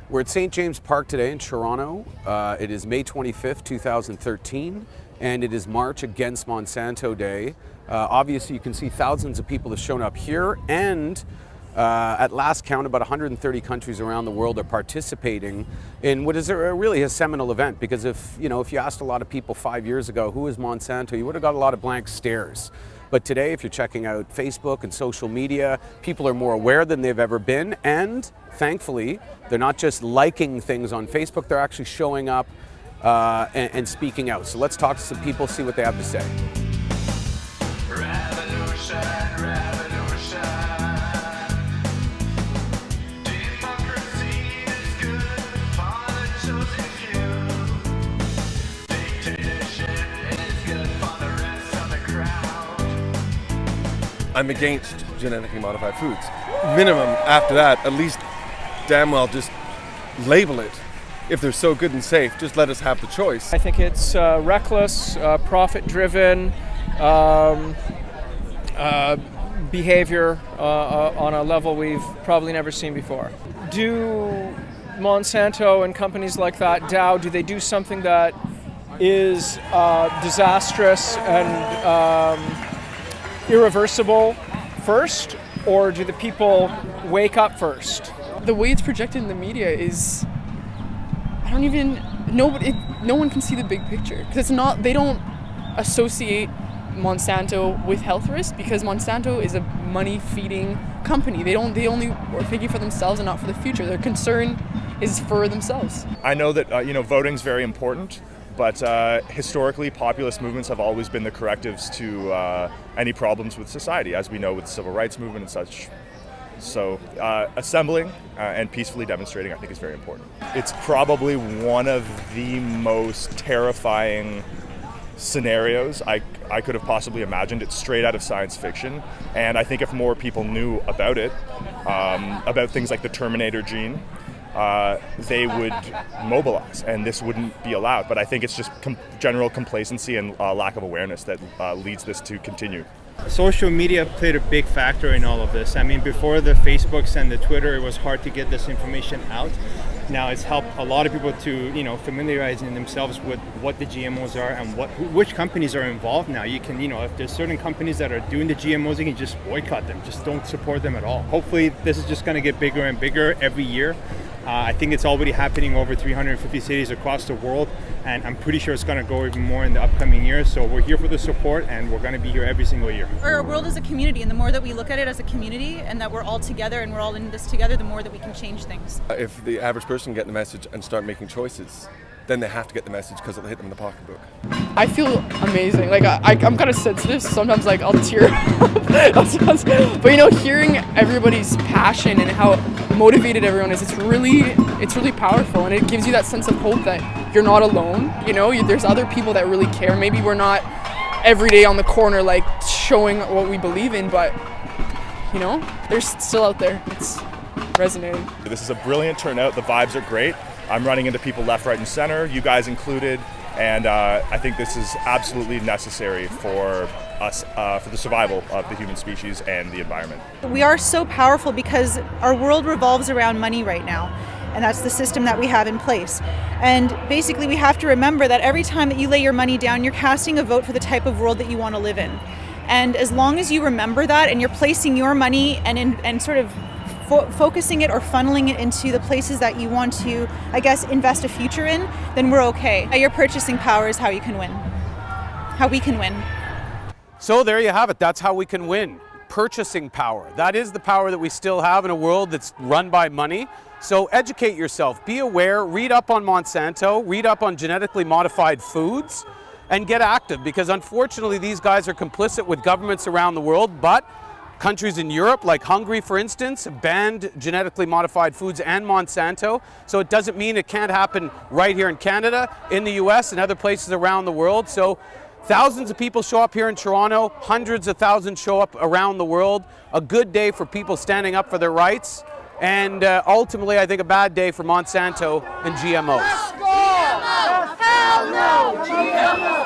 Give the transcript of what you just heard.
We're at St. James Park today in Toronto. It is May 25th, 2013, and it is March Against Monsanto Day. Obviously, you can see thousands of people have shown up here, and at last count, about 130 countries around the world are participating in what is really a seminal event. Because if you asked a lot of people 5 years ago, who is Monsanto, you would have got a lot of blank stares. But today, if you're checking out Facebook and social media, people are more aware than they've ever been. And thankfully, they're not just liking things on Facebook, they're actually showing up and speaking out. So let's talk to some people, see what they have to say. Revolution, revolution. Democracy is good for the chosen few. Dictatorship is good for the rest of the crowd. I'm against genetically modified foods. Minimum after that, at least damn well just label it. If they're so good and safe, just let us have the choice. I think it's reckless, profit-driven behavior on a level we've probably never seen before. Do Monsanto and companies like that, Dow, do they do something that is disastrous and irreversible first, or do the people wake up first? The way it's projected in the media is, no one can see the big picture, because they don't associate Monsanto with health risk, because Monsanto is a money-feeding company. They only are thinking for themselves and not for the future. Their concern is for themselves. I know that voting's very important, but historically populist movements have always been the correctives to any problems with society, as we know with the civil rights movement and such. So assembling and peacefully demonstrating, I think, is very important. It's probably one of the most terrifying scenarios I could have possibly imagined. It's straight out of science fiction, and I think if more people knew about it, about things like the Terminator gene, they would mobilize, and this wouldn't be allowed. But I think it's just general complacency and lack of awareness that leads this to continue. Social media played a big factor in all of this. I mean, before the Facebooks and the Twitter, it was hard to get this information out. Now it's helped a lot of people to, familiarizing themselves with what the GMOs are and which companies are involved now. You can, if there's certain companies that are doing the GMOs, you can just boycott them. Just don't support them at all. Hopefully this is just going to get bigger and bigger every year. I think it's already happening over 350 cities across the world, and I'm pretty sure it's going to go even more in the upcoming years. So we're here for the support, and we're going to be here every single year. Our world is a community, and the more that we look at it as a community and that we're all together and we're all in this together, the more that we can change things. If the average person get the message and start making choices, then they have to get the message because it'll hit them in the pocketbook. I feel amazing. I'm kind of sensitive, so sometimes I'll tear up. But hearing everybody's passion and how motivated everyone is, it's really powerful, and it gives you that sense of hope that you're not alone. There's other people that really care. Maybe we're not every day on the corner showing what we believe in, but they're still out there. It's resonating. This is a brilliant turnout. The vibes are great. I'm running into people left, right, and center, you guys included, and I think this is absolutely necessary for us, for the survival of the human species and the environment. We are so powerful because our world revolves around money right now, and that's the system that we have in place. And basically we have to remember that every time that you lay your money down, you're casting a vote for the type of world that you want to live in. And as long as you remember that and you're placing your money and sort of focusing it or funneling it into the places that you want to, invest a future in, then we're okay. Your purchasing power is how you can win. How we can win. So there you have it. That's how we can win. Purchasing power. That is the power that we still have in a world that's run by money. So educate yourself. Be aware. Read up on Monsanto. Read up on genetically modified foods. And get active, because unfortunately these guys are complicit with governments around the world, but countries in Europe, like Hungary, for instance, have banned genetically modified foods and Monsanto. So it doesn't mean it can't happen right here in Canada, in the US, and other places around the world. So thousands of people show up here in Toronto, hundreds of thousands show up around the world. A good day for people standing up for their rights, and ultimately, I think a bad day for Monsanto and GMOs. Hell no! GMO!